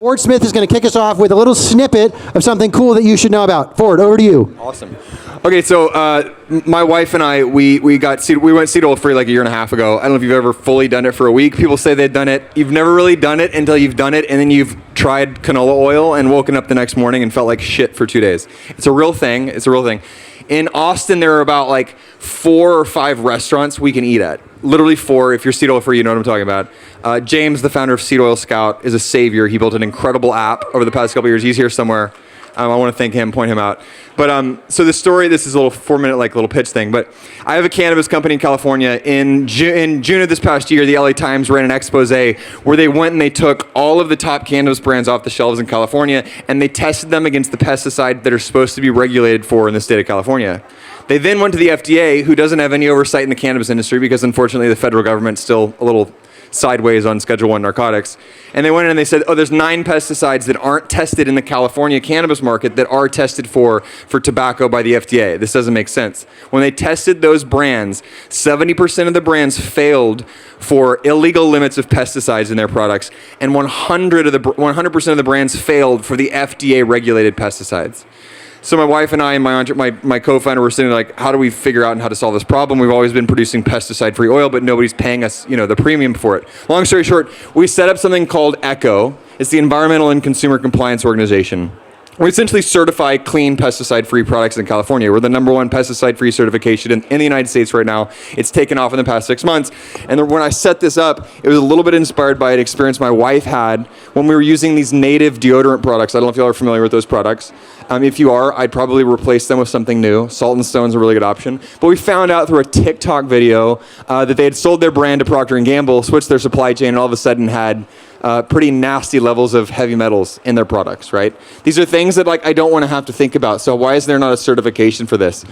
Ford Smith is going to kick us off with a little snippet of something cool that you should know about. Ford, over to you. Awesome. Okay, so my wife and I, we went seed oil free like a year and a half ago. I don't know if you've ever fully done it for a week. People say they've done it. You've never really done it until you've done it, and then you've tried canola oil and woken up the next morning and felt like shit for 2 days. It's a real thing. It's a real thing. In Austin, there are about like 4 or 5 restaurants we can eat at. Literally 4. If you're seed oil free, you know what I'm talking about. James, the founder of Seed Oil Scout, is a savior. He built an incredible app over the past couple years. He's here somewhere. I want to thank him, point him out. But so the story, this is a little 4-minute like little pitch thing, but I have a cannabis company in California. In June of this past year, the LA Times ran an expose where they went and they took all of the top cannabis brands off the shelves in California and they tested them against the pesticide that are supposed to be regulated for in the state of California. They then went to the FDA, who doesn't have any oversight in the cannabis industry because unfortunately the federal government's still a little sideways on Schedule 1 narcotics. And they went in and they said, oh, there's 9 pesticides that aren't tested in the California cannabis market that are tested for tobacco by the FDA. This doesn't make sense. When they tested those brands, 70% of the brands failed for illegal limits of pesticides in their products, and 100% of the brands failed for the FDA regulated pesticides. So my wife and I and my co-founder were sitting like, how do we figure out how to solve this problem? We've always been producing pesticide-free oil, but nobody's paying us, the premium for it. Long story short, we set up something called ECCO. It's the Environmental and Consumer Compliance Organization. We essentially certify clean pesticide-free products in California. We're the #1 pesticide-free certification in the United States right now. It's taken off in the past 6 months. And when I set this up, it was a little bit inspired by an experience my wife had when we were using these native deodorant products. I don't know if y'all are familiar with those products. If you are, I'd probably replace them with something new. Salt and Stone's a really good option. But we found out through a TikTok video that they had sold their brand to Procter & Gamble, switched their supply chain, and all of a sudden had pretty nasty levels of heavy metals in their products, right? These are things that I don't want to have to think about. So why is there not a certification for this?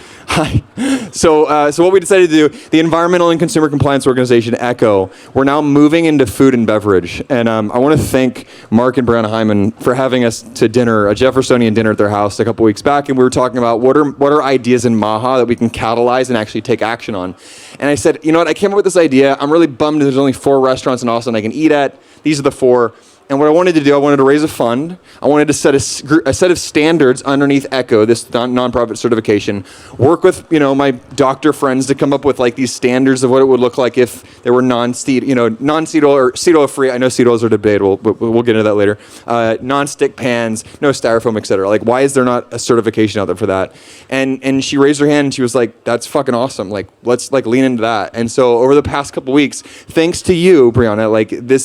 So what we decided to do, the Environmental and Consumer Compliance Organization, ECCO, we're now moving into food and beverage. And I want to thank Mark and Brianna Hyman for having us to dinner, a Jeffersonian dinner at their house a couple weeks back. And we were talking about what are ideas in Maha that we can catalyze and actually take action on. And I said, you know what, I came up with this idea. I'm really bummed there's only 4 restaurants in Austin I can eat at. These are the 4. And what I wanted to do, I wanted to raise a fund. I wanted to set a set of standards underneath ECCO, this nonprofit certification. Work with my doctor friends to come up with these standards of what it would look like if there were non-seed oil or seed oil free. I know seed oils are debatable, but we'll get into that later. Non-stick pans, no styrofoam, etc. Why is there not a certification out there for that? And she raised her hand and she was like, "That's fucking awesome. Let's lean into that." And so over the past couple weeks, thanks to you, Brianna,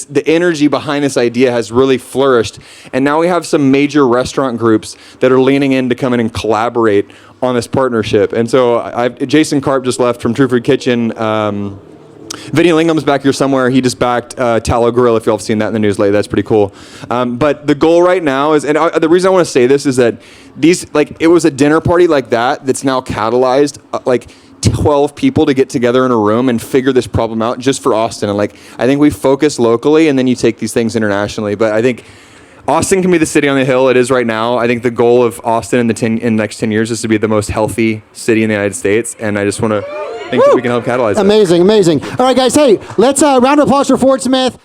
the energy behind this idea has really flourished, and now we have some major restaurant groups that are leaning in to come in and collaborate on this partnership. And so Jason Karp just left from True Food Kitchen. Vinny Lingham's back here somewhere. He just backed Tallow Grill, if y'all have seen that in the news lately. That's pretty cool. But the goal right now is, and the reason I want to say this is that it was a dinner party like that's now catalyzed 12 people to get together in a room and figure this problem out just for Austin. And I think we focus locally and then you take these things internationally. But I think Austin can be the city on the hill. It is right now. I think the goal of Austin in the next 10 years is to be the most healthy city in the United States. And I just want to think that we can help catalyze that. Amazing. All right, guys. Hey, let's round of applause for Ford Smith.